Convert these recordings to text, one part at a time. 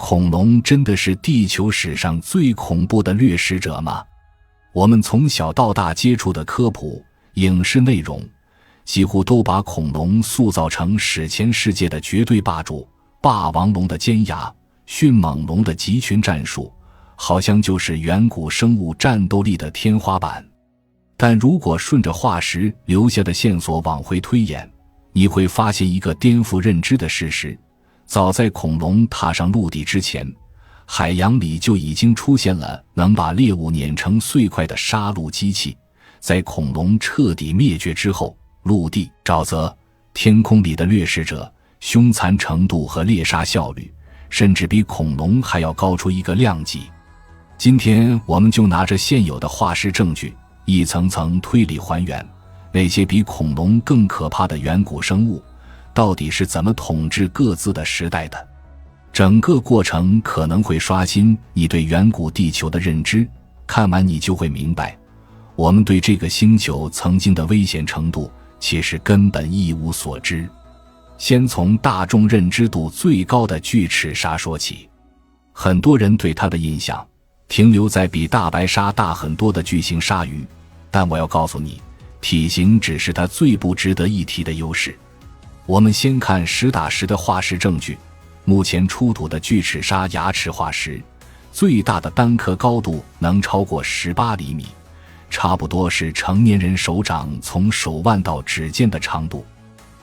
恐龙真的是地球史上最恐怖的掠食者吗？我们从小到大接触的科普、影视内容，几乎都把恐龙塑造成史前世界的绝对霸主，霸王龙的尖牙，迅猛龙的集群战术，好像就是远古生物战斗力的天花板。但如果顺着化石留下的线索往回推演，你会发现一个颠覆认知的事实：早在恐龙踏上陆地之前，海洋里就已经出现了能把猎物碾成碎块的杀戮机器。在恐龙彻底灭绝之后，陆地、沼泽、天空里的掠食者凶残程度和猎杀效率，甚至比恐龙还要高出一个量级。今天我们就拿着现有的化石证据，一层层推理还原那些比恐龙更可怕的远古生物到底是怎么统治各自的时代的。整个过程可能会刷新你对远古地球的认知，看完你就会明白，我们对这个星球曾经的危险程度其实根本一无所知。先从大众认知度最高的巨齿鲨说起，很多人对它的印象停留在比大白鲨大很多的巨型鲨鱼，但我要告诉你，体型只是它最不值得一提的优势。我们先看实打实的化石证据，目前出土的巨齿鲨牙齿化石，最大的单颗高度能超过18厘米，差不多是成年人手掌从手腕到指尖的长度。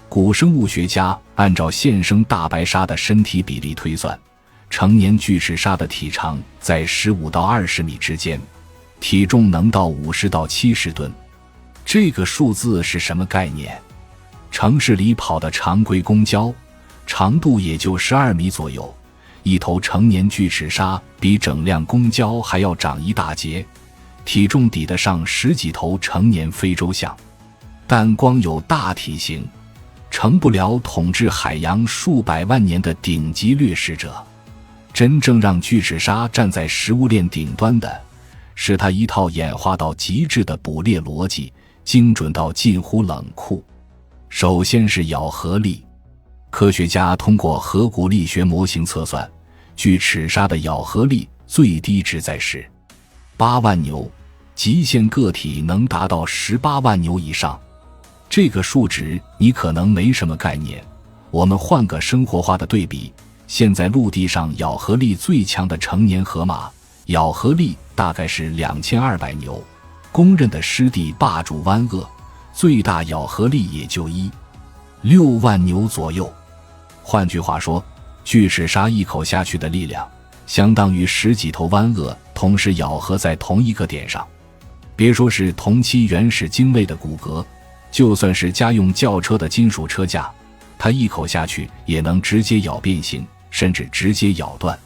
古生物学家按照现生大白鲨的身体比例推算，成年巨齿鲨的体长在15到20米之间，体重能到50到70吨。这个数字是什么概念？城市里跑的常规公交，长度也就12米左右，一头成年巨齿鲨比整辆公交还要长一大截，体重抵得上10几头成年非洲象。但光有大体型，成不了统治海洋数百万年的顶级掠食者。真正让巨齿鲨站在食物链顶端的，是它一套演化到极致的捕猎逻辑，精准到近乎冷酷。首先是咬合力，科学家通过颌骨力学模型测算，巨齿鲨的咬合力最低值在18万牛，极限个体能达到18万牛以上。这个数值你可能没什么概念，我们换个生活化的对比，现在陆地上咬合力最强的成年河马，咬合力大概是2200牛，公认的湿地霸主湾鳄，最大咬合力也就6万牛左右。换句话说，巨齿鲨一口下去的力量，相当于10几头湾鳄同时咬合在同一个点上。别说是同期原始鲸类的骨骼，就算是家用轿车的金属车架，它一口下去也能直接咬变形，甚至直接咬断。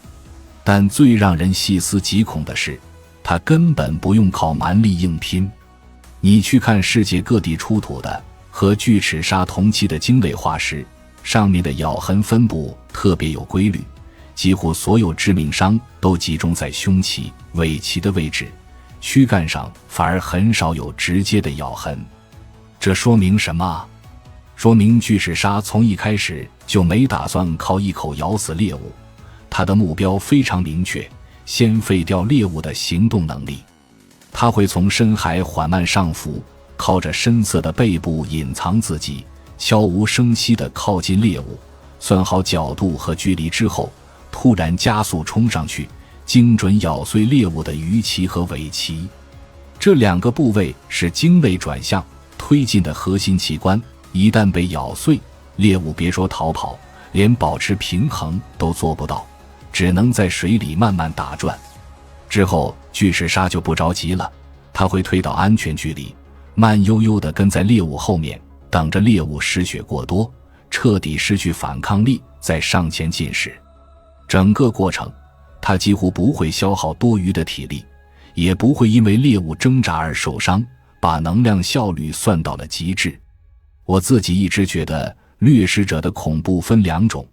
但最让人细思极恐的是，它根本不用靠蛮力硬拼。你去看世界各地出土的和巨齿鲨同期的鲸类化石，上面的咬痕分布特别有规律，几乎所有致命伤都集中在胸鳍、尾鳍的位置，躯干上反而很少有直接的咬痕。这说明什么？说明巨齿鲨从一开始就没打算靠一口咬死猎物，它的目标非常明确，先废掉猎物的行动能力。它会从深海缓慢上浮，靠着深色的背部隐藏自己，悄无声息地靠近猎物，算好角度和距离之后，突然加速冲上去，精准咬碎猎物的鱼鳍和尾鳍。这两个部位是鲸类转向推进的核心器官，一旦被咬碎，猎物别说逃跑，连保持平衡都做不到，只能在水里慢慢打转。之后巨齿鲨就不着急了，它会退到安全距离，慢悠悠地跟在猎物后面，等着猎物失血过多，彻底失去反抗力，再上前进食。整个过程它几乎不会消耗多余的体力，也不会因为猎物挣扎而受伤，把能量效率算到了极致。我自己一直觉得掠食者的恐怖分两种，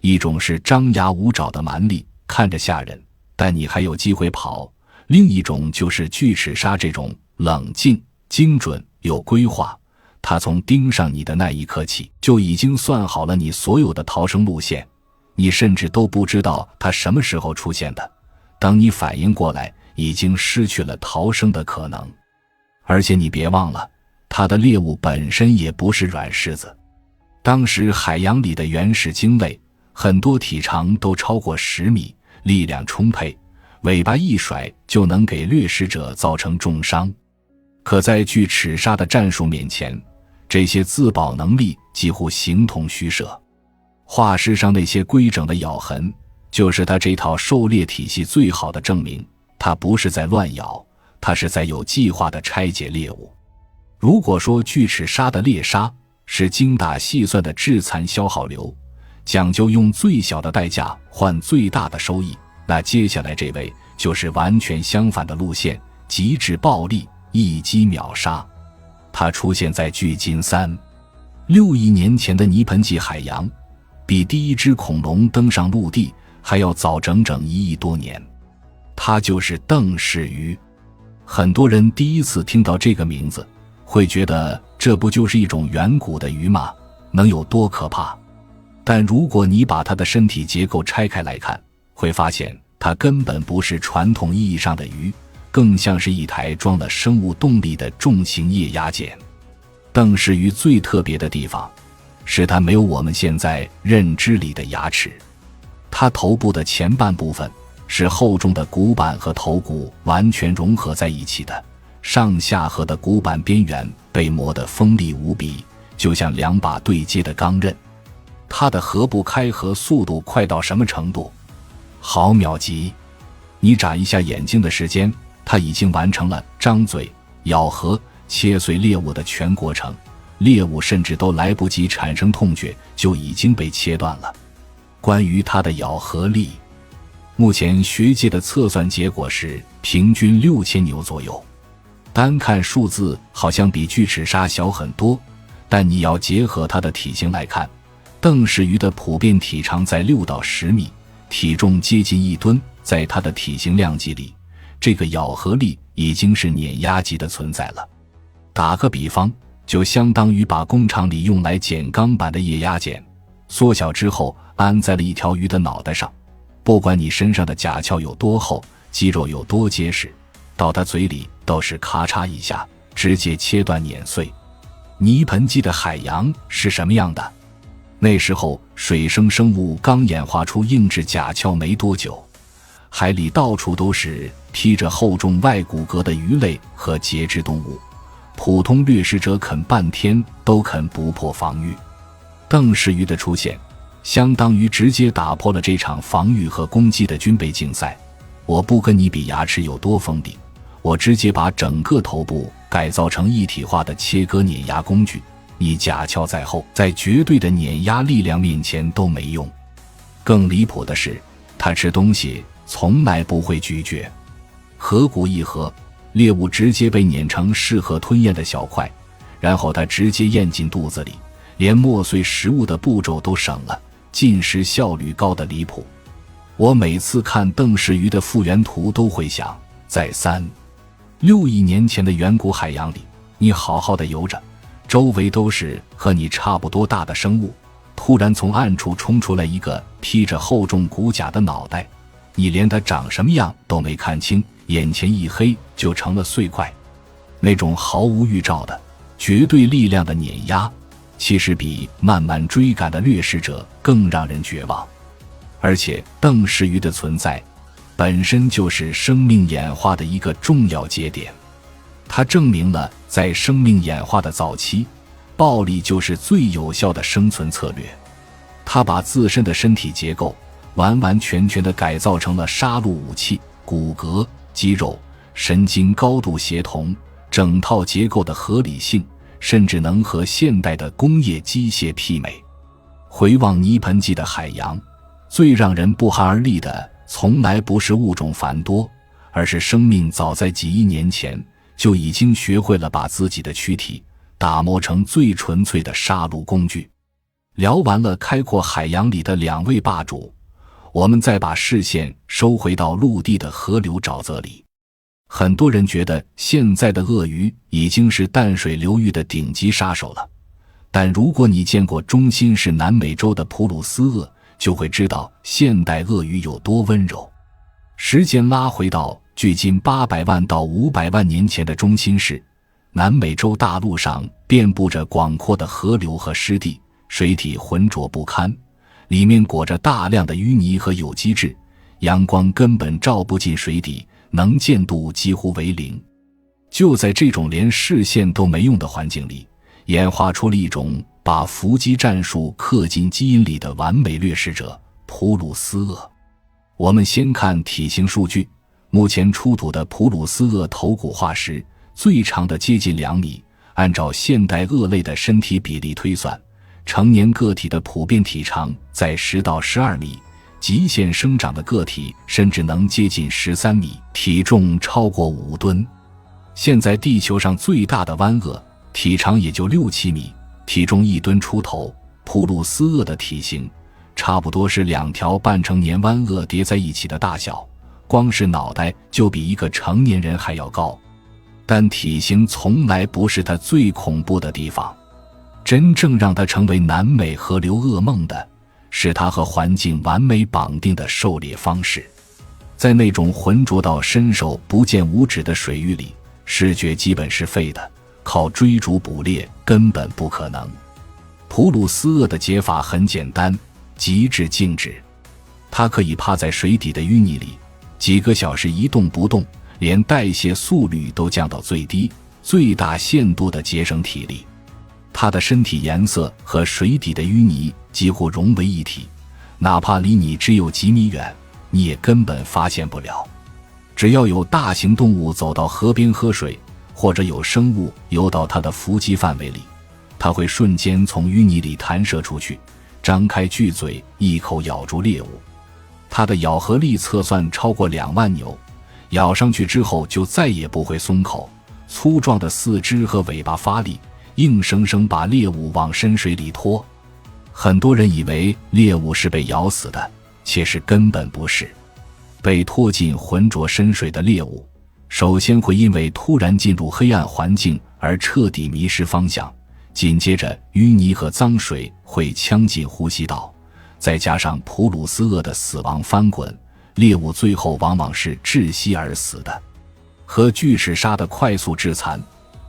一种是张牙舞爪的蛮力，看着吓人，但你还有机会跑；另一种就是巨齿鲨这种冷静、精准、有规划，它从盯上你的那一刻起就已经算好了你所有的逃生路线。你甚至都不知道它什么时候出现的，等你反应过来，已经失去了逃生的可能。而且你别忘了，它的猎物本身也不是软柿子。当时海洋里的原始鲸类，很多体长都超过10米，力量充沛，尾巴一甩就能给掠食者造成重伤。可在巨齿鲨的战术面前，这些自保能力几乎形同虚设。化石上那些规整的咬痕，就是它这套狩猎体系最好的证明。它不是在乱咬，它是在有计划地拆解猎物。如果说巨齿鲨的猎杀是精打细算的致残消耗流，讲究用最小的代价换最大的收益，那接下来这位就是完全相反的路线，极致暴力，一击秒杀。它出现在距今3.6亿年前的泥盆纪海洋，比第一只恐龙登上陆地还要早整整1亿多年。它就是邓氏鱼。很多人第一次听到这个名字，会觉得这不就是一种远古的鱼吗？能有多可怕？但如果你把它的身体结构拆开来看，会发现它根本不是传统意义上的鱼，更像是一台装了生物动力的重型液压舰。邓氏鱼最特别的地方是它没有我们现在认知里的牙齿，它头部的前半部分是厚重的骨板和头骨完全融合在一起的，上下颌的骨板边缘被磨得锋利无比，就像2把对接的钢刃。它的颌部开合速度快到什么程度？毫秒级。你眨一下眼睛的时间，它已经完成了张嘴、咬合、切碎猎物的全过程，猎物甚至都来不及产生痛觉，就已经被切断了。关于它的咬合力，目前学界的测算结果是平均6000牛左右。单看数字好像比巨齿鲨小很多，但你要结合它的体型来看，邓氏鱼的普遍体长在6到10米，体重接近1吨，在它的体型量级里，这个咬合力已经是碾压级的存在了。打个比方，就相当于把工厂里用来剪钢板的液压剪缩小之后安在了一条鱼的脑袋上，不管你身上的甲壳有多厚，肌肉有多结实，到它嘴里都是咔嚓一下直接切断碾碎。泥盆纪的海洋是什么样的？那时候水生生物刚演化出硬质甲壳没多久，海里到处都是披着厚重外骨骼的鱼类和节肢动物，普通掠食者啃半天都啃不破防御。邓氏鱼的出现相当于直接打破了这场防御和攻击的军备竞赛。我不跟你比牙齿有多锋利，我直接把整个头部改造成一体化的切割碾压工具，你甲壳再厚，在绝对的碾压力量面前都没用。更离谱的是，它吃东西从来不会咀嚼，颌骨一合，猎物直接被碾成适合吞咽的小块，然后它直接咽进肚子里，连磨碎食物的步骤都省了，进食效率高得离谱。我每次看邓氏鱼的复原图都会想，在3.6亿年前的远古海洋里，你好好的游着，周围都是和你差不多大的生物，突然从暗处冲出来一个披着厚重骨甲的脑袋，你连它长什么样都没看清，眼前一黑就成了碎块。那种毫无预兆的绝对力量的碾压，其实比慢慢追赶的掠食者更让人绝望。而且邓氏鱼的存在本身就是生命演化的一个重要节点，它证明了在生命演化的早期，暴力就是最有效的生存策略。它把自身的身体结构完完全全地改造成了杀戮武器，骨骼、肌肉、神经高度协同，整套结构的合理性甚至能和现代的工业机械媲美。回望泥盆纪的海洋，最让人不寒而栗的从来不是物种繁多，而是生命早在几亿年前就已经学会了把自己的躯体打磨成最纯粹的杀戮工具。聊完了开阔海洋里的2位霸主，我们再把视线收回到陆地的河流沼泽里。很多人觉得现在的鳄鱼已经是淡水流域的顶级杀手了，但如果你见过中心是南美洲的普鲁斯鳄，就会知道现代鳄鱼有多温柔。时间拉回到距今800万到500万年前的中新世，南美洲大陆上遍布着广阔的河流和湿地，水体浑浊不堪，里面裹着大量的淤泥和有机质，阳光根本照不进水底，能见度几乎为零。就在这种连视线都没用的环境里，演化出了一种把伏击战术刻进基因里的完美掠食者——普鲁斯鳄。我们先看体型数据，目前出土的普鲁斯鳄头骨化石最长的接近2米，按照现代鳄类的身体比例推算，成年个体的普遍体长在10到12米，极限生长的个体甚至能接近13米，体重超过5吨。现在地球上最大的湾鳄体长也就6-7米，体重1吨出头。普鲁斯鳄的体型差不多是2条半成年湾鳄叠在一起的大小，光是脑袋就比一个成年人还要高。但体型从来不是它最恐怖的地方，真正让它成为南美河流噩梦的是它和环境完美绑定的狩猎方式。在那种浑浊到伸手不见五指的水域里，视觉基本是废的，靠追逐捕猎根本不可能。普鲁斯鳄的解法很简单，极致静止。它可以趴在水底的淤泥里几个小时一动不动，连代谢速率都降到最低，最大限度地节省体力。它的身体颜色和水底的淤泥几乎融为一体，哪怕离你只有几米远，你也根本发现不了。只要有大型动物走到河边喝水，或者有生物游到它的伏击范围里，它会瞬间从淤泥里弹射出去，张开巨嘴一口咬住猎物。它的咬合力测算超过2万牛，咬上去之后就再也不会松口，粗壮的四肢和尾巴发力，硬生生把猎物往深水里拖。很多人以为猎物是被咬死的，其实根本不是。被拖进浑浊深水的猎物，首先会因为突然进入黑暗环境而彻底迷失方向，紧接着淤泥和脏水会呛进呼吸道，再加上普鲁斯鳄的死亡翻滚，猎物最后往往是窒息而死的。和巨齿鲨的快速致残，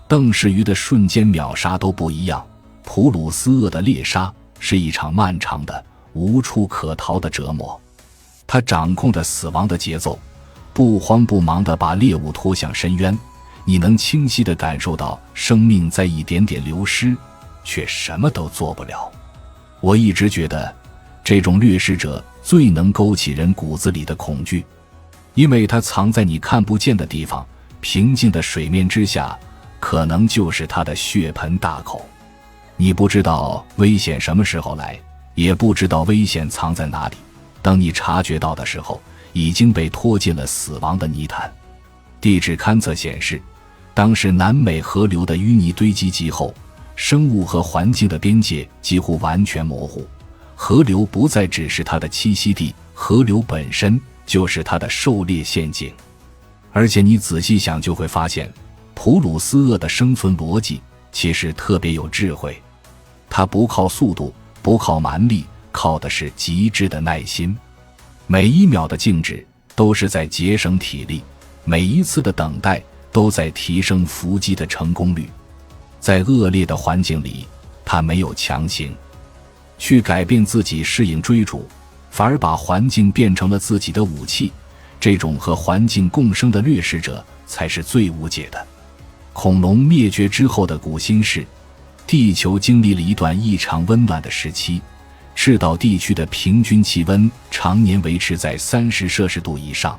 邓氏鱼的瞬间秒杀都不一样，普鲁斯鳄的猎杀是一场漫长的无处可逃的折磨。它掌控着死亡的节奏，不慌不忙地把猎物拖向深渊，你能清晰地感受到生命在一点点流失，却什么都做不了。我一直觉得这种掠食者最能勾起人骨子里的恐惧，因为它藏在你看不见的地方，平静的水面之下可能就是它的血盆大口。你不知道危险什么时候来，也不知道危险藏在哪里，当你察觉到的时候，已经被拖进了死亡的泥潭。地质勘测显示，当时南美河流的淤泥堆积极后，生物和环境的边界几乎完全模糊，河流不再只是它的栖息地，河流本身就是它的狩猎陷阱。而且你仔细想就会发现，普鲁斯鳄的生存逻辑其实特别有智慧。它不靠速度，不靠蛮力，靠的是极致的耐心。每一秒的静止都是在节省体力，每一次的等待都在提升伏击的成功率。在恶劣的环境里，它没有强行去改变自己适应追逐，反而把环境变成了自己的武器。这种和环境共生的掠食者才是最无解的。恐龙灭绝之后的古新世，地球经历了一段异常温暖的时期，赤道地区的平均气温常年维持在30摄氏度以上。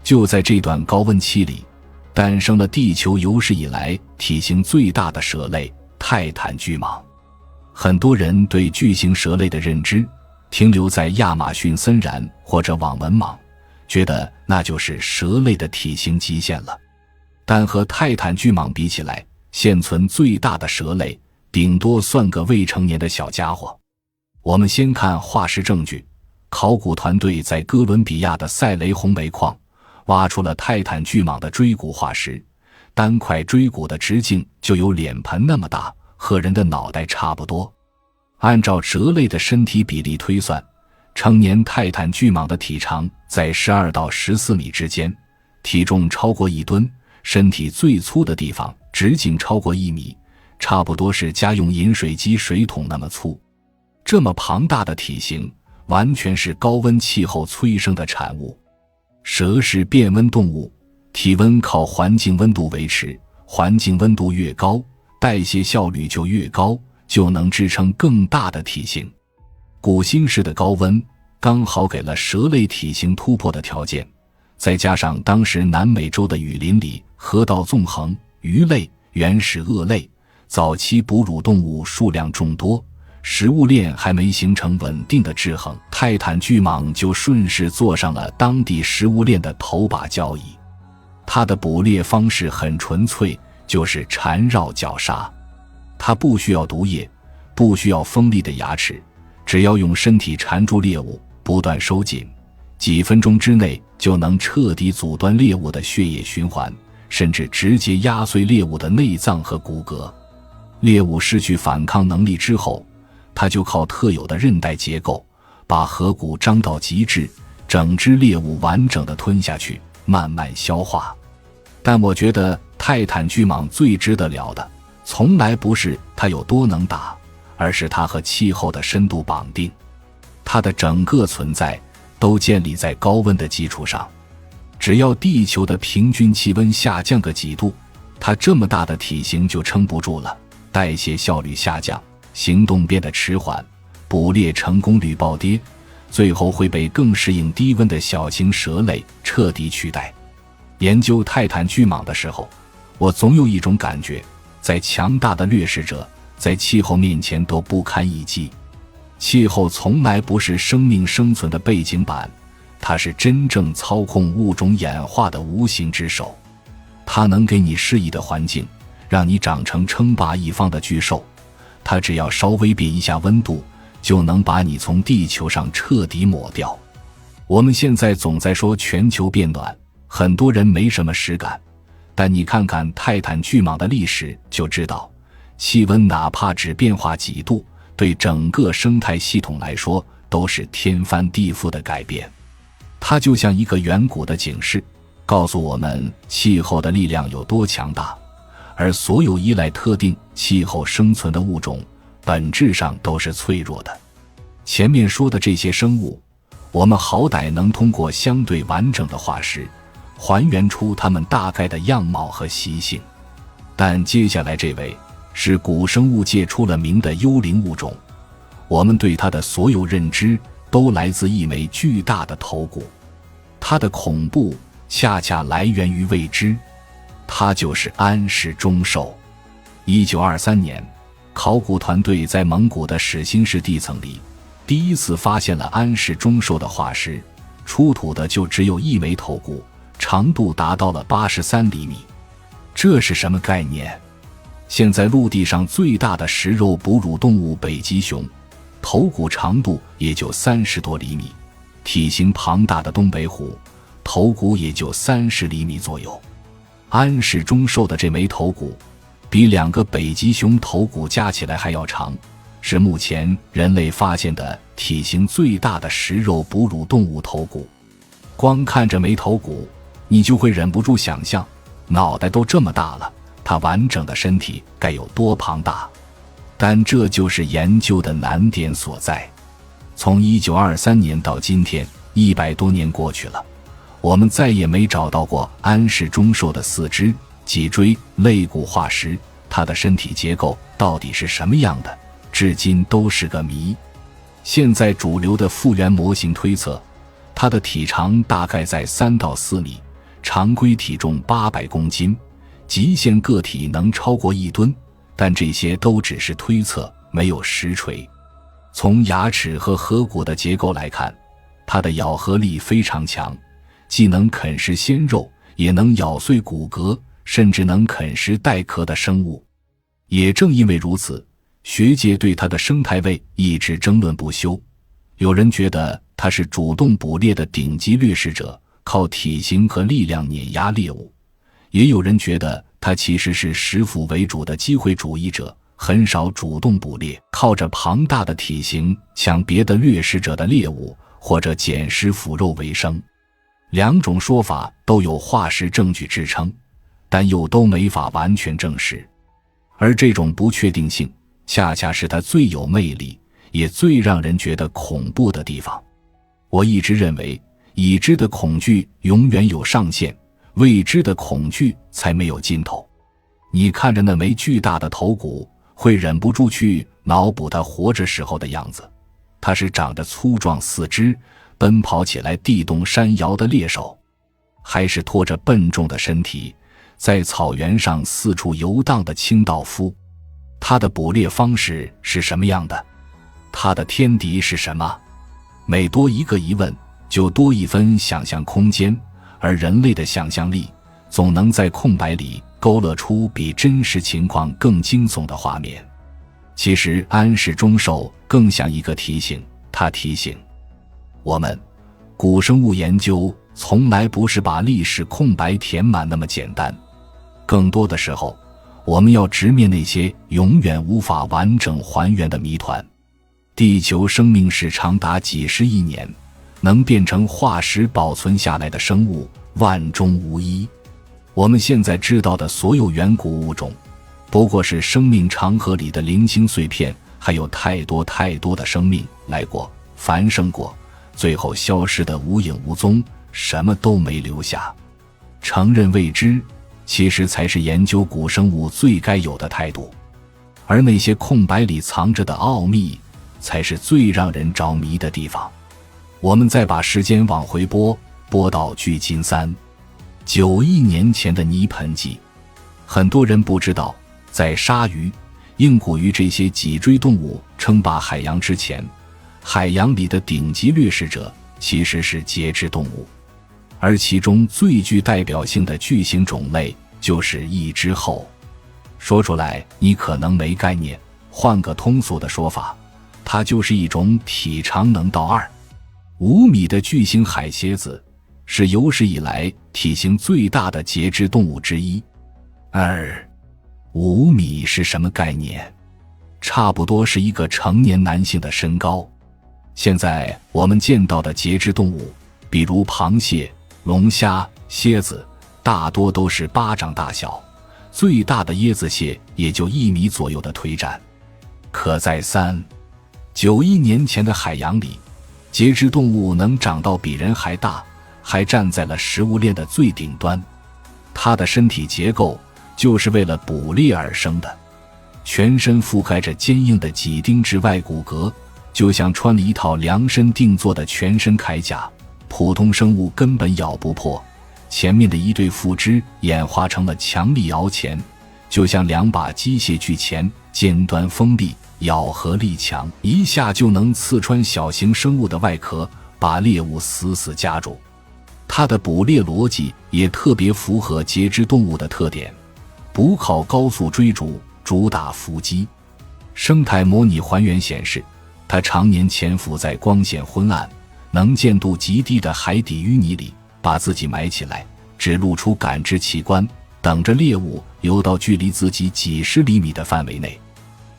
就在这段高温期里，诞生了地球有史以来体型最大的蛇类——泰坦巨蟒。很多人对巨型蛇类的认知停留在亚马逊森蚺或者网纹蟒，觉得那就是蛇类的体型极限了。但和泰坦巨蟒比起来，现存最大的蛇类顶多算个未成年的小家伙。我们先看化石证据，考古团队在哥伦比亚的塞雷红煤矿挖出了泰坦巨蟒的椎骨化石，单块椎骨的直径就有脸盆那么大，和人的脑袋差不多。按照蛇类的身体比例推算，成年泰坦巨蟒的体长在12到14米之间，体重超过1吨，身体最粗的地方直径超过1米，差不多是家用饮水机水桶那么粗。这么庞大的体型，完全是高温气候催生的产物。蛇是变温动物，体温靠环境温度维持，环境温度越高，代谢效率就越高，就能支撑更大的体型。古新世的高温刚好给了蛇类体型突破的条件，再加上当时南美洲的雨林里河道纵横，鱼类、原始鳄类、早期哺乳动物数量众多，食物链还没形成稳定的制衡，泰坦巨蟒就顺势坐上了当地食物链的头把交椅。它的捕猎方式很纯粹，就是缠绕绞杀。它不需要毒液，不需要锋利的牙齿，只要用身体缠住猎物，不断收紧，几分钟之内就能彻底阻断猎物的血液循环，甚至直接压碎猎物的内脏和骨骼。猎物失去反抗能力之后，它就靠特有的韧带结构，把颌骨张到极致，整只猎物完整的吞下去，慢慢消化。但我觉得泰坦巨蟒最值得聊的，从来不是它有多能打，而是它和气候的深度绑定。它的整个存在都建立在高温的基础上，只要地球的平均气温下降个几度，它这么大的体型就撑不住了，代谢效率下降，行动变得迟缓，捕猎成功率暴跌，最后会被更适应低温的小型蛇类彻底取代。研究泰坦巨蟒的时候，我总有一种感觉，再强大的掠食者在气候面前都不堪一击。气候从来不是生命生存的背景板，它是真正操控物种演化的无形之手。它能给你适宜的环境，让你长成称霸一方的巨兽，它只要稍微变一下温度，就能把你从地球上彻底抹掉。我们现在总在说全球变暖，很多人没什么实感，但你看看泰坦巨蟒的历史就知道，气温哪怕只变化几度，对整个生态系统来说都是天翻地覆的改变。它就像一个远古的警示，告诉我们气候的力量有多强大，而所有依赖特定气候生存的物种本质上都是脆弱的。前面说的这些生物，我们好歹能通过相对完整的化石还原出它们大概的样貌和习性，但接下来这位是古生物界出了名的幽灵物种，我们对它的所有认知都来自一枚巨大的头骨，它的恐怖恰恰来源于未知，它就是安氏中兽。1923年，考古团队在蒙古的始新市地层里第一次发现了安氏中兽的化石，出土的就只有一枚头骨，长度达到了83厘米。这是什么概念？现在陆地上最大的食肉哺乳动物北极熊，头骨长度也就30多厘米，体型庞大的东北虎，头骨也就30厘米左右。安氏中兽的这枚头骨比2个北极熊头骨加起来还要长，是目前人类发现的体型最大的食肉哺乳动物头骨。光看这枚头骨，你就会忍不住想象，脑袋都这么大了，它完整的身体该有多庞大。但这就是研究的难点所在。从1923年到今天100多年过去了，我们再也没找到过安氏中兽的四肢、脊椎、肋骨化石，它的身体结构到底是什么样的，至今都是个谜。现在主流的复原模型推测，它的体长大概在3到4米，常规体重800公斤，极限个体能超过1吨，但这些都只是推测，没有实锤。从牙齿和颌骨的结构来看，它的咬合力非常强，既能啃食鲜肉，也能咬碎骨骼，甚至能啃食带壳的生物。也正因为如此，学界对它的生态位一直争论不休。有人觉得它是主动捕猎的顶级掠食者，靠体型和力量碾压猎物；也有人觉得它其实是食腐为主的机会主义者，很少主动捕猎，靠着庞大的体型抢别的掠食者的猎物，或者捡食腐肉为生。两种说法都有化石证据支撑，但又都没法完全证实。而这种不确定性，恰恰是它最有魅力，也最让人觉得恐怖的地方。我一直认为，已知的恐惧永远有上限，未知的恐惧才没有尽头。你看着那枚巨大的头骨，会忍不住去脑补它活着时候的样子。它是长着粗壮四肢，奔跑起来地动山摇的猎手，还是拖着笨重的身体在草原上四处游荡的清道夫？他的捕猎方式是什么样的？他的天敌是什么？每多一个疑问，就多一分想象空间，而人类的想象力总能在空白里勾勒出比真实情况更惊悚的画面。其实安世忠寿更像一个提醒，他提醒我们，古生物研究从来不是把历史空白填满那么简单，更多的时候，我们要直面那些永远无法完整还原的谜团。地球生命史长达几十亿年，能变成化石保存下来的生物万中无一。我们现在知道的所有远古物种，不过是生命长河里的零星碎片，还有太多太多的生命来过、繁盛过，最后消失得无影无踪，什么都没留下。承认未知，其实才是研究古生物最该有的态度。而那些空白里藏着的奥秘，才是最让人着迷的地方。我们再把时间往回拨到距今3.9亿年前的泥盆纪。很多人不知道，在鲨鱼、硬骨鱼这些脊椎动物称霸海洋之前，海洋里的顶级掠食者其实是节肢动物，而其中最具代表性的巨型种类就是一只后。说出来你可能没概念，换个通俗的说法，它就是一种体长能到2.5米的巨型海蝎子，是有史以来体型最大的节肢动物之一。2.5米是什么概念？差不多是一个成年男性的身高。现在我们见到的节肢动物，比如螃蟹、龙虾、蝎子，大多都是巴掌大小，最大的椰子蟹也就1米左右的腿展。可在3.9亿年前的海洋里，节肢动物能长到比人还大，还站在了食物链的最顶端。它的身体结构就是为了捕猎而生的，全身覆盖着坚硬的几丁质外骨骼，就像穿了一套量身定做的全身铠甲，普通生物根本咬不破。前面的一对腹肢演化成了强力螯钳，就像2把机械巨钳，尖端锋利，咬合力强，一下就能刺穿小型生物的外壳，把猎物死死夹住。它的捕猎逻辑也特别符合节肢动物的特点，不靠高速追逐，主打伏击。生态模拟还原显示，它常年潜伏在光线昏暗、能见度极低的海底淤泥里，把自己埋起来，只露出感知器官，等着猎物游到距离自己几十厘米的范围内。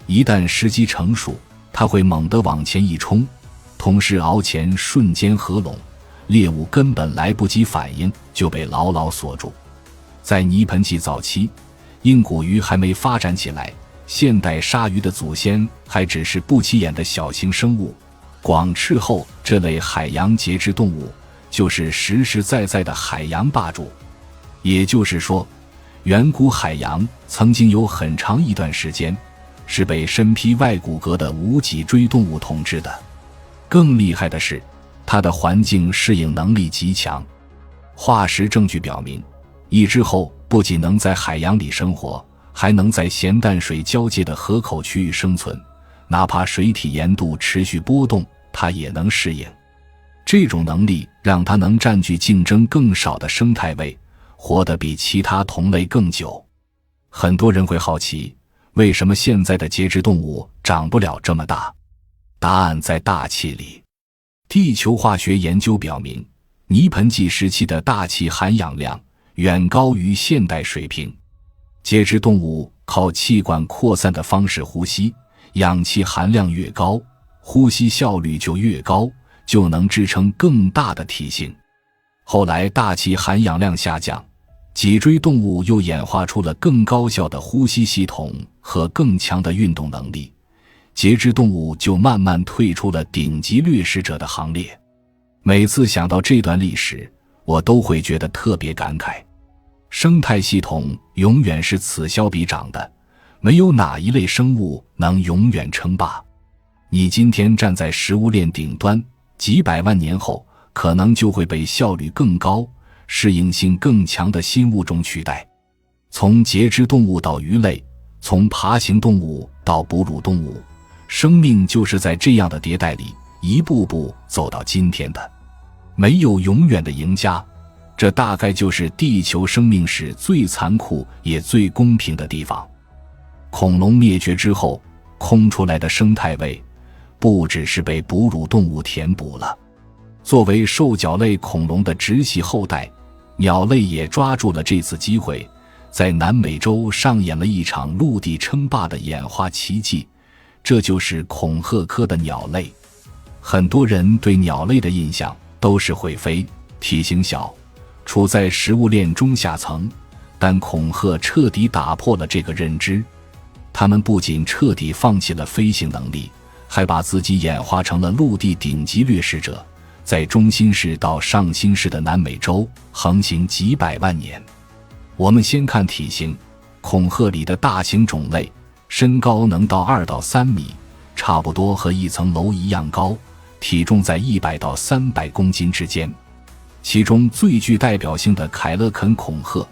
一旦时机成熟，它会猛地往前一冲，同时螯钳瞬间合拢，猎物根本来不及反应，就被牢牢锁住。在泥盆纪早期，硬骨鱼还没发展起来，现代鲨鱼的祖先还只是不起眼的小型生物。广翅后这类海洋节肢动物就是实实在在的海洋霸主。也就是说，远古海洋曾经有很长一段时间是被身披外骨骼的无脊椎动物统治的。更厉害的是，它的环境适应能力极强。化石证据表明，一只后不仅能在海洋里生活，还能在咸淡水交界的河口区域生存，哪怕水体盐度持续波动，它也能适应。这种能力让它能占据竞争更少的生态位，活得比其他同类更久。很多人会好奇，为什么现在的节肢动物长不了这么大？答案在大气里。地球化学研究表明，泥盆纪时期的大气含氧量远高于现代水平。节肢动物靠气管扩散的方式呼吸，氧气含量越高，呼吸效率就越高，就能支撑更大的体型。后来大气含氧量下降，脊椎动物又演化出了更高效的呼吸系统和更强的运动能力，节肢动物就慢慢退出了顶级掠食者的行列。每次想到这段历史，我都会觉得特别感慨。生态系统永远是此消彼长的，没有哪一类生物能永远称霸。你今天站在食物链顶端，几百万年后可能就会被效率更高、适应性更强的新物种取代。从节肢动物到鱼类，从爬行动物到哺乳动物，生命就是在这样的迭代里一步步走到今天的。没有永远的赢家，这大概就是地球生命史最残酷也最公平的地方。恐龙灭绝之后空出来的生态位，不只是被哺乳动物填补了。作为兽脚类恐龙的直系后代，鸟类也抓住了这次机会，在南美洲上演了一场陆地称霸的演化奇迹，这就是恐鹤科的鸟类。很多人对鸟类的印象都是会飞，体型小，处在食物链中下层，但恐鹤彻底打破了这个认知。它们不仅彻底放弃了飞行能力，还把自己演化成了陆地顶级掠食者，在中新世到上新世的南美洲横行几百万年。我们先看体型，恐鹤里的大型种类身高能到2到3米，差不多和一层楼一样高，体重在100到300公斤之间。其中最具代表性的凯勒肯恐鹤，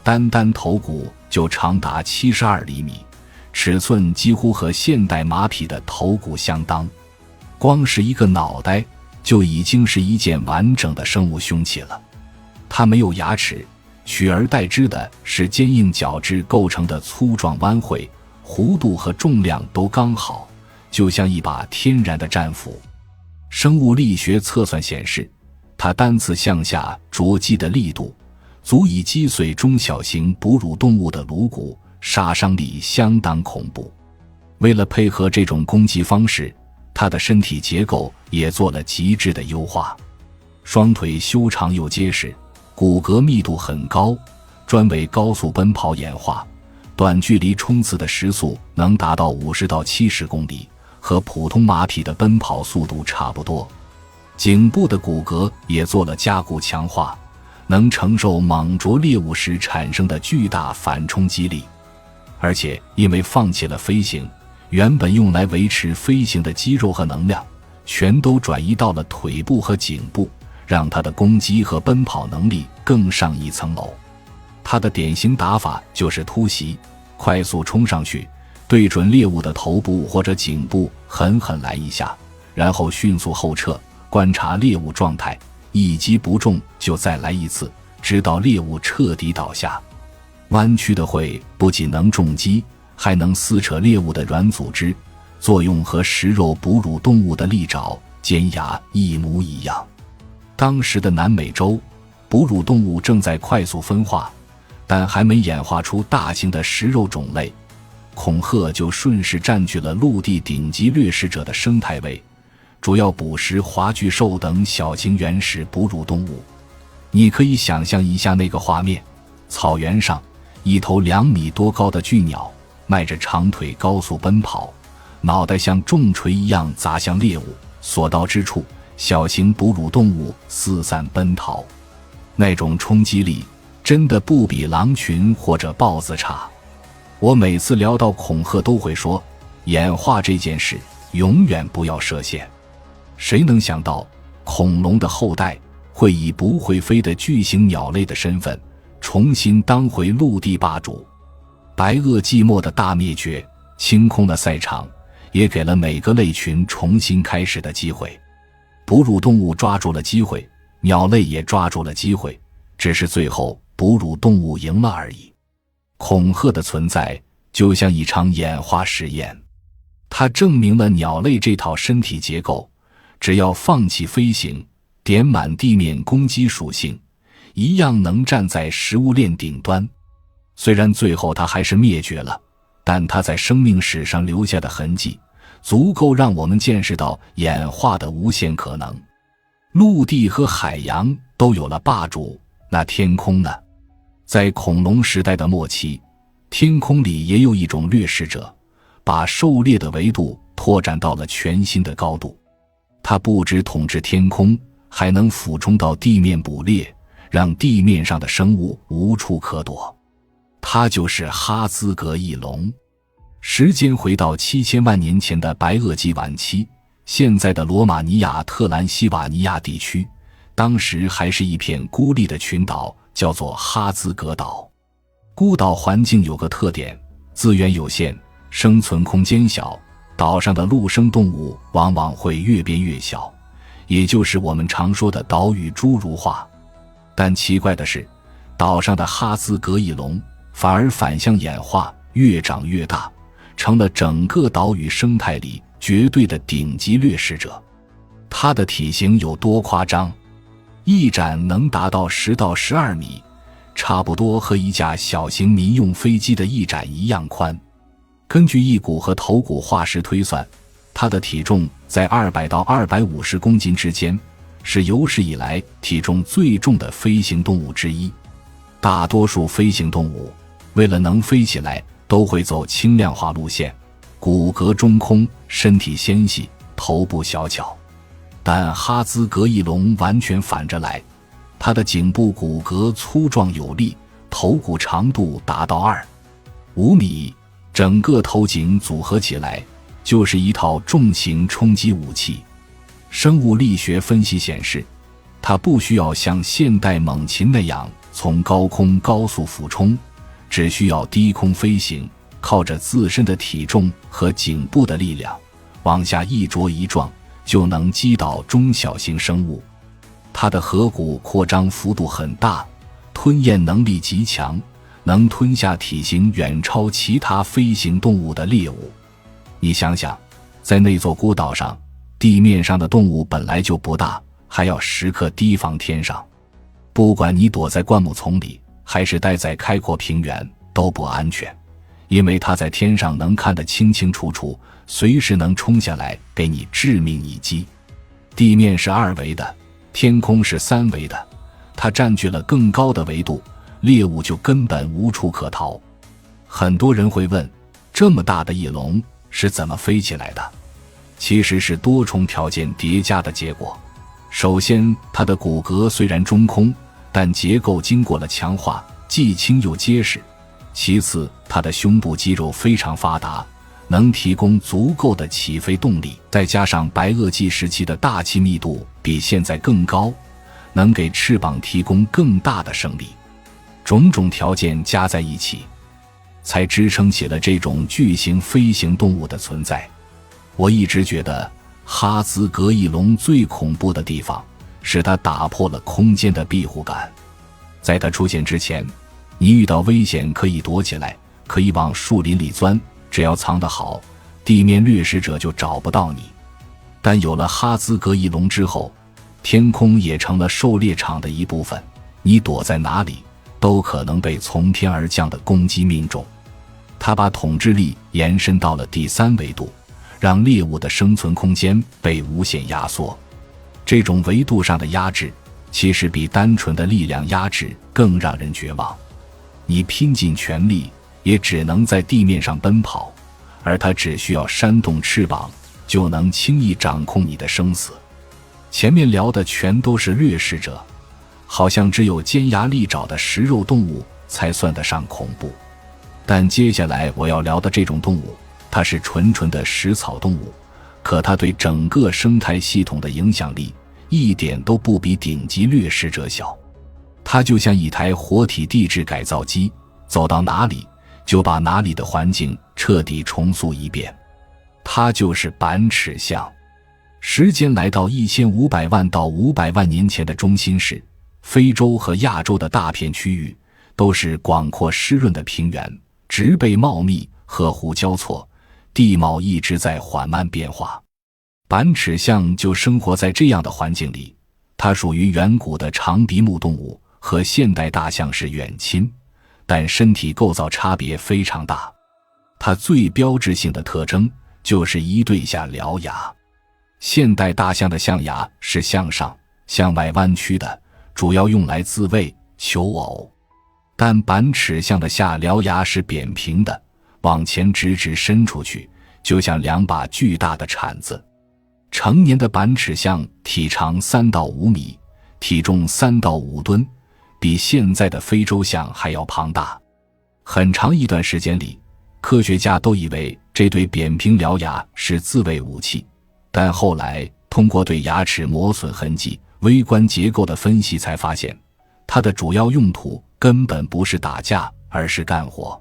单头骨就长达72厘米，尺寸几乎和现代马匹的头骨相当。光是一个脑袋就已经是一件完整的生物凶器了。它没有牙齿，取而代之的是坚硬角质构成的粗壮弯喙，弧度和重量都刚好，就像一把天然的战斧。生物力学测算显示，它单次向下着击的力度足以击碎中小型哺乳动物的颅骨，杀伤力相当恐怖。为了配合这种攻击方式，它的身体结构也做了极致的优化。双腿修长又结实，骨骼密度很高，专为高速奔跑演化，短距离冲刺的时速能达到50到70公里，和普通马匹的奔跑速度差不多。颈部的骨骼也做了加固强化，能承受猛啄猎物时产生的巨大反冲击力。而且因为放弃了飞行，原本用来维持飞行的肌肉和能量全都转移到了腿部和颈部，让它的攻击和奔跑能力更上一层楼。它的典型打法就是突袭，快速冲上去，对准猎物的头部或者颈部狠狠来一下，然后迅速后撤，观察猎物状态，一击不中就再来一次，直到猎物彻底倒下。弯曲的喙不仅能重击，还能撕扯猎物的软组织，作用和食肉哺乳动物的利爪、尖牙一模一样。当时的南美洲哺乳动物正在快速分化，但还没演化出大型的食肉种类，恐鹤就顺势占据了陆地顶级掠食者的生态位，主要捕食华巨兽等小型原始哺乳动物。你可以想象一下那个画面，草原上一头2米多高的巨鸟迈着长腿高速奔跑，脑袋像重锤一样砸向猎物，所到之处小型哺乳动物四散奔逃。那种冲击力真的不比狼群或者豹子差。我每次聊到恐鹤都会说，演化这件事永远不要设限。谁能想到恐龙的后代会以不会飞的巨型鸟类的身份重新当回陆地霸主？白垩纪末的大灭绝清空了赛场，也给了每个类群重新开始的机会。哺乳动物抓住了机会，鸟类也抓住了机会，只是最后哺乳动物赢了而已。恐鹤的存在就像一场演化实验，它证明了鸟类这套身体结构，只要放弃飞行，点满地面攻击属性，一样能站在食物链顶端。虽然最后它还是灭绝了，但它在生命史上留下的痕迹，足够让我们见识到演化的无限可能。陆地和海洋都有了霸主，那天空呢？在恐龙时代的末期，天空里也有一种掠食者，把狩猎的维度拓展到了全新的高度。它不只统治天空，还能俯冲到地面捕猎，让地面上的生物无处可躲。它就是哈兹格翼龙。时间回到7000万年前的白垩纪晚期，现在的罗马尼亚特兰西瓦尼亚地区，当时还是一片孤立的群岛，叫做哈兹格岛。孤岛环境有个特点，资源有限，生存空间小，岛上的陆生动物往往会越变越小，也就是我们常说的岛屿侏儒化。但奇怪的是，岛上的哈兹格翼龙反而反向演化，越长越大，成了整个岛屿生态里绝对的顶级掠食者。它的体型有多夸张？翼展能达到10到12米，差不多和一架小型民用飞机的翼展一样宽。根据翼骨和头骨化石推算，它的体重在200到250公斤之间，是有史以来体重最重的飞行动物之一。大多数飞行动物为了能飞起来，都会走轻量化路线，骨骼中空，身体纤细，头部小巧。但哈兹格翼龙完全反着来，它的颈部骨骼粗壮有力，头骨长度达到2.5米，整个头颈组合起来就是一套重型冲击武器。生物力学分析显示，它不需要像现代猛禽那样从高空高速俯冲，只需要低空飞行，靠着自身的体重和颈部的力量，往下一着一撞，就能击倒中小型生物。它的颌骨扩张幅度很大，吞咽能力极强，能吞下体型远超其他飞行动物的猎物。你想想，在那座孤岛上，地面上的动物本来就不大，还要时刻提防天上。不管你躲在灌木丛里，还是待在开阔平原，都不安全，因为它在天上能看得清清楚楚，随时能冲下来给你致命一击。地面是2维的，天空是3维的，它占据了更高的维度，猎物就根本无处可逃。很多人会问，这么大的翼龙是怎么飞起来的？其实是多重条件叠加的结果。首先，它的骨骼虽然中空，但结构经过了强化，既轻又结实。其次，它的胸部肌肉非常发达，能提供足够的起飞动力，再加上白垩纪时期的大气密度比现在更高，能给翅膀提供更大的升力。种种条件加在一起，才支撑起了这种巨型飞行动物的存在。我一直觉得哈兹格翼龙最恐怖的地方是它打破了空间的庇护感。在它出现之前，你遇到危险可以躲起来，可以往树林里钻，只要藏得好，地面掠食者就找不到你。但有了哈兹格翼龙之后，天空也成了狩猎场的一部分，你躲在哪里都可能被从天而降的攻击命中。它把统治力延伸到了第3维度，让猎物的生存空间被无限压缩。这种维度上的压制，其实比单纯的力量压制更让人绝望。你拼尽全力，也只能在地面上奔跑，而它只需要扇动翅膀，就能轻易掌控你的生死。前面聊的全都是掠食者，好像只有尖牙利爪的食肉动物才算得上恐怖。但接下来我要聊的这种动物，它是纯纯的食草动物，可它对整个生态系统的影响力一点都不比顶级掠食者小。它就像一台活体地质改造机，走到哪里就把哪里的环境彻底重塑一遍。它就是板齿象。时间来到1500万到500万年前的中心世，非洲和亚洲的大片区域都是广阔湿润的平原，植被茂密，河湖交错，地貌一直在缓慢变化。板齿象就生活在这样的环境里，它属于远古的长鼻目动物，和现代大象是远亲，但身体构造差别非常大。它最标志性的特征就是一对下獠牙。现代大象的象牙是向上、向外弯曲的，主要用来自卫、求偶。但板齿象的下獠牙是扁平的，往前直直伸出去，就像两把巨大的铲子。成年的板齿象体长3到5米，体重3到5吨，比现在的非洲象还要庞大。很长一段时间里，科学家都以为这对扁平獠牙是自卫武器，但后来通过对牙齿磨损痕迹、微观结构的分析才发现，它的主要用途根本不是打架，而是干活。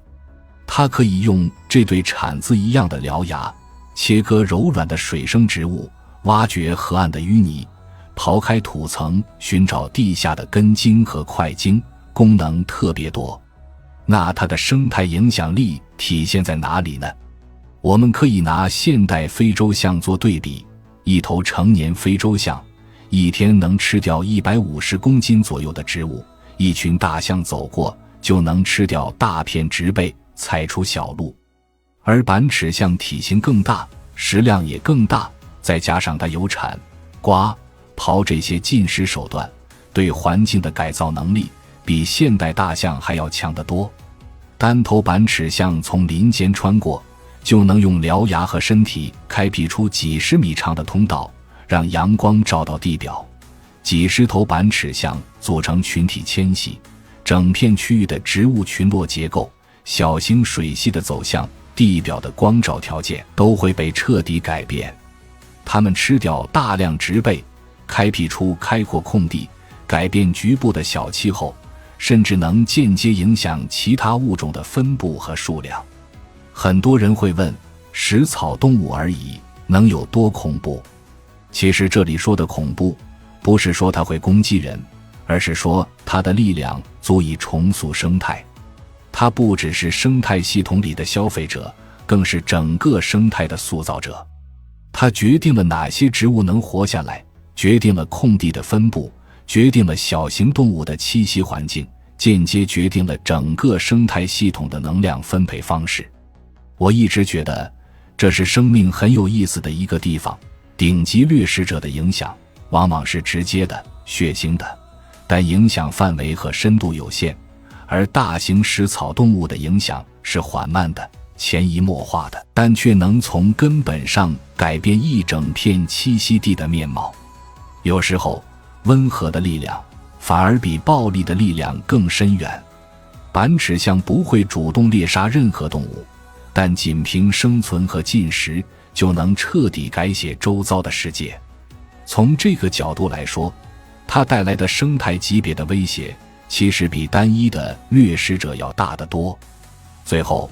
它可以用这对铲子一样的獠牙切割柔软的水生植物，挖掘河岸的淤泥，刨开土层，寻找地下的根茎和块茎，功能特别多。那它的生态影响力体现在哪里呢？我们可以拿现代非洲象做对比，一头成年非洲象一天能吃掉150公斤左右的植物，一群大象走过就能吃掉大片植被，踩出小路。而板齿象体型更大，食量也更大，再加上它有铲、刮、刨这些进食手段，对环境的改造能力比现代大象还要强得多。单头板齿象从林间穿过，就能用獠牙和身体开辟出几十米长的通道，让阳光照到地表。几十头板齿象组成群体迁徙，整片区域的植物群落结构、小型水系的走向、地表的光照条件都会被彻底改变。它们吃掉大量植被，开辟出开阔空地，改变局部的小气候，甚至能间接影响其他物种的分布和数量。很多人会问，食草动物而已，能有多恐怖？其实这里说的恐怖，不是说它会攻击人，而是说它的力量足以重塑生态。它不只是生态系统里的消费者，更是整个生态的塑造者。它决定了哪些植物能活下来，决定了空地的分布，决定了小型动物的栖息环境，间接决定了整个生态系统的能量分配方式。我一直觉得这是生命很有意思的一个地方。顶级掠食者的影响往往是直接的、血腥的，但影响范围和深度有限，而大型食草动物的影响是缓慢的、潜移默化的，但却能从根本上改变一整片栖息地的面貌。有时候温和的力量反而比暴力的力量更深远。板齿象不会主动猎杀任何动物，但仅凭生存和进食就能彻底改写周遭的世界。从这个角度来说，它带来的生态级别的威胁其实比单一的掠食者要大得多。最后，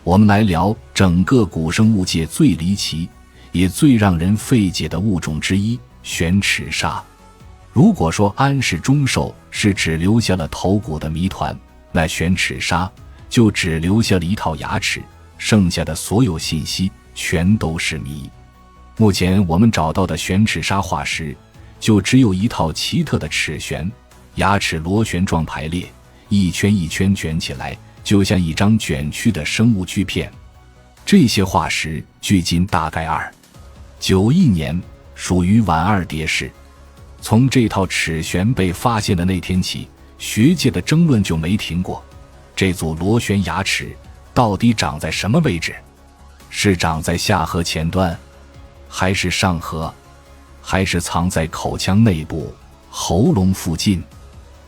我们来聊整个古生物界最离奇也最让人费解的物种之一——玄齿鲨。如果说安氏中兽是只留下了头骨的谜团，那玄齿鲨就只留下了一套牙齿，剩下的所有信息全都是谜。目前我们找到的玄齿鲨化石就只有一套奇特的齿旋，牙齿螺旋状排列，一圈一圈卷起来，就像一张卷曲的生物锯片。这些化石距今大概291年，属于晚二叠氏。从这套齿旋被发现的那天起，学界的争论就没停过。这组螺旋牙齿到底长在什么位置？是长在下颌前端，还是上颌，还是藏在口腔内部、喉咙附近？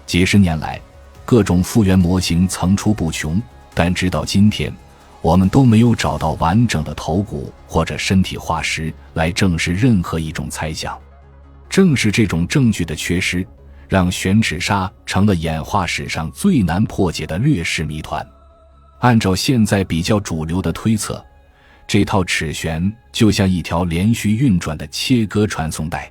几十年来，各种复原模型层出不穷，但直到今天，我们都没有找到完整的头骨或者身体化石来证实任何一种猜想。正是这种证据的缺失，让玄齿鲨成了演化史上最难破解的掠食谜团。按照现在比较主流的推测，这套齿旋就像一条连续运转的切割传送带。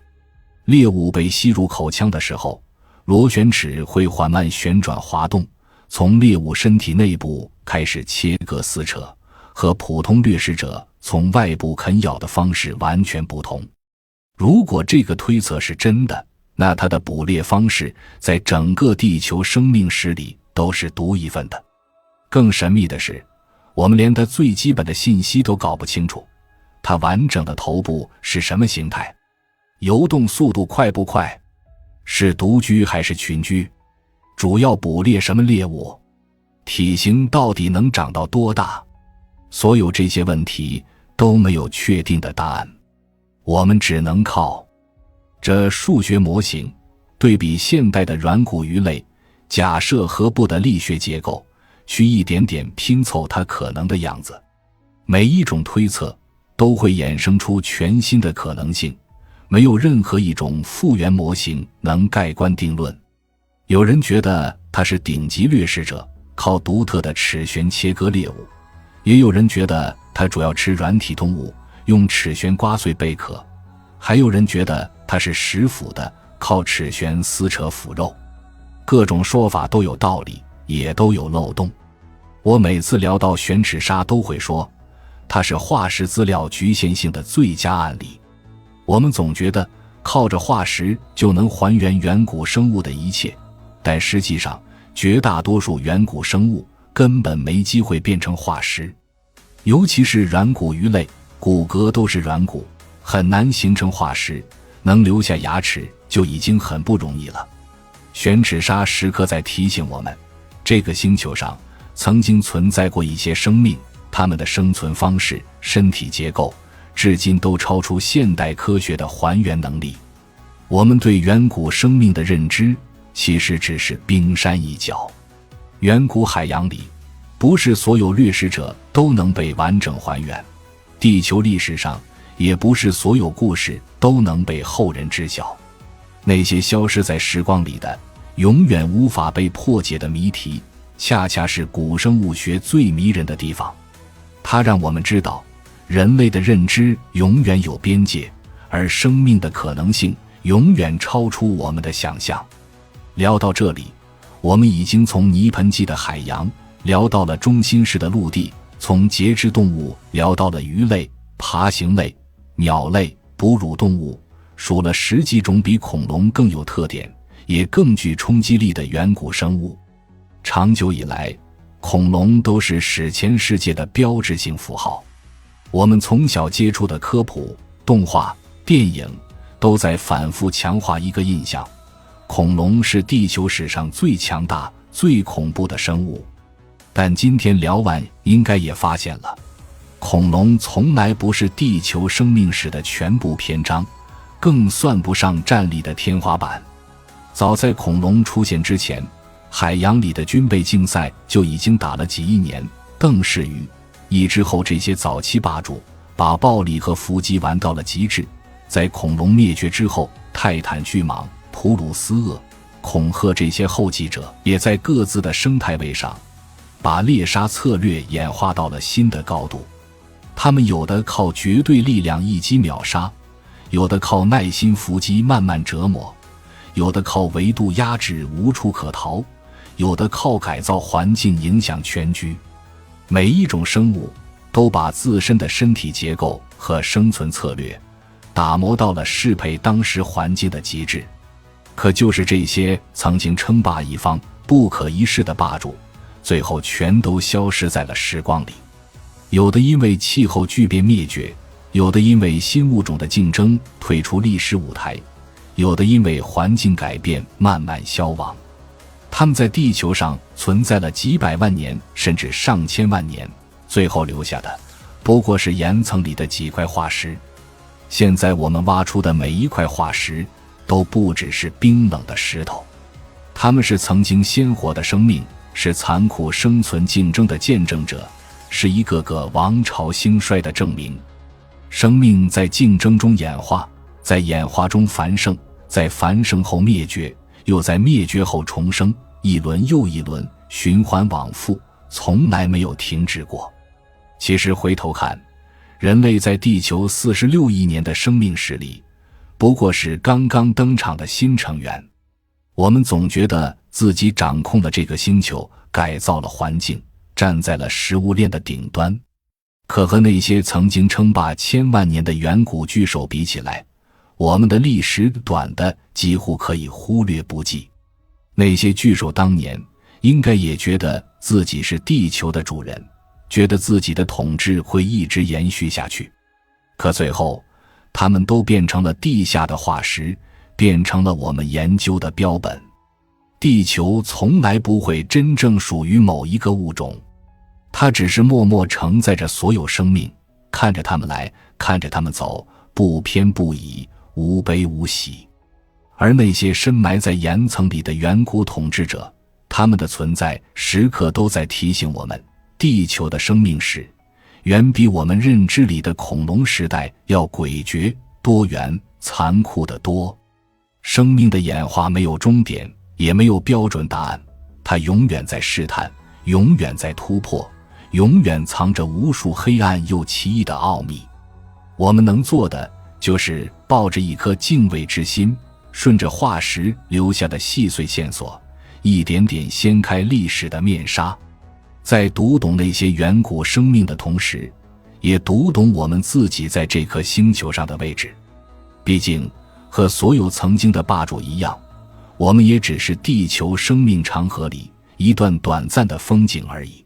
猎物被吸入口腔的时候，螺旋齿会缓慢旋转滑动，从猎物身体内部开始切割撕扯，和普通掠食者从外部啃咬的方式完全不同。如果这个推测是真的，那它的捕猎方式在整个地球生命史里都是独一份的。更神秘的是，我们连它最基本的信息都搞不清楚。它完整的头部是什么形态？游动速度快不快？是独居还是群居？主要捕猎什么猎物？体型到底能长到多大？所有这些问题都没有确定的答案，我们只能靠这数学模型对比现代的软骨鱼类，假设核部的力学结构，去一点点拼凑它可能的样子。每一种推测都会衍生出全新的可能性，没有任何一种复原模型能盖棺定论。有人觉得它是顶级掠食者，靠独特的齿旋切割猎物，也有人觉得它主要吃软体动物，用齿旋刮碎贝壳，还有人觉得它是食腐的，靠齿旋撕扯腐肉。各种说法都有道理，也都有漏洞。我每次聊到玄齿鲨都会说，它是化石资料局限性的最佳案例。我们总觉得靠着化石就能还原远古生物的一切，但实际上绝大多数远古生物根本没机会变成化石。尤其是软骨鱼类，骨骼都是软骨，很难形成化石，能留下牙齿就已经很不容易了。玄齿鲨时刻在提醒我们，这个星球上曾经存在过一些生命，它们的生存方式、身体结构至今都超出现代科学的还原能力。我们对远古生命的认知其实只是冰山一角。远古海洋里，不是所有掠食者都能被完整还原，地球历史上也不是所有故事都能被后人知晓。那些消失在时光里的永远无法被破解的谜题，恰恰是古生物学最迷人的地方。它让我们知道，人类的认知永远有边界，而生命的可能性永远超出我们的想象。聊到这里，我们已经从泥盆纪的海洋聊到了中心式的陆地，从节肢动物聊到了鱼类、爬行类、鸟类、哺乳动物，数了10几种比恐龙更有特点也更具冲击力的远古生物。长久以来，恐龙都是史前世界的标志性符号。我们从小接触的科普、动画、电影都在反复强化一个印象：恐龙是地球史上最强大、最恐怖的生物。但今天聊完，应该也发现了，恐龙从来不是地球生命史的全部篇章，更算不上战力的天花板。早在恐龙出现之前，海洋里的军备竞赛就已经打了几亿年。邓氏鱼、翼之后这些早期霸主把暴力和伏击玩到了极致。在恐龙灭绝之后，泰坦巨蟒、普鲁斯鳄、恐鹤这些后继者也在各自的生态位上把猎杀策略演化到了新的高度。他们有的靠绝对力量一击秒杀，有的靠耐心伏击慢慢折磨，有的靠维度压制无处可逃，有的靠改造环境影响全局。每一种生物都把自身的身体结构和生存策略打磨到了适配当时环境的极致。可就是这些曾经称霸一方、不可一世的霸主，最后全都消失在了时光里。有的因为气候巨变灭绝，有的因为新物种的竞争退出历史舞台，有的因为环境改变慢慢消亡。它们在地球上存在了几百万年甚至上千万年，最后留下的不过是岩层里的几块化石。现在我们挖出的每一块化石都不只是冰冷的石头，它们是曾经鲜活的生命，是残酷生存竞争的见证者，是一个个王朝兴衰的证明。生命在竞争中演化，在演化中繁盛，在繁盛后灭绝，又在灭绝后重生，一轮又一轮，循环往复，从来没有停止过。其实回头看，人类在地球46亿年的生命史里，不过是刚刚登场的新成员。我们总觉得自己掌控了这个星球，改造了环境，站在了食物链的顶端。可和那些曾经称霸千万年的远古巨兽比起来，我们的历史短的几乎可以忽略不计。那些巨兽当年应该也觉得自己是地球的主人，觉得自己的统治会一直延续下去。可最后，他们都变成了地下的化石，变成了我们研究的标本。地球从来不会真正属于某一个物种，它只是默默承载着所有生命，看着它们来，看着它们走，不偏不倚，无悲无喜。而那些深埋在岩层里的远古统治者，他们的存在时刻都在提醒我们，地球的生命史远比我们认知里的恐龙时代要诡谲、多元、残酷得多。生命的演化没有终点，也没有标准答案，它永远在试探，永远在突破，永远藏着无数黑暗又奇异的奥秘。我们能做的就是抱着一颗敬畏之心，顺着化石留下的细碎线索，一点点掀开历史的面纱，在读懂那些远古生命的同时，也读懂我们自己在这颗星球上的位置。毕竟，和所有曾经的霸主一样，我们也只是地球生命长河里一段短暂的风景而已。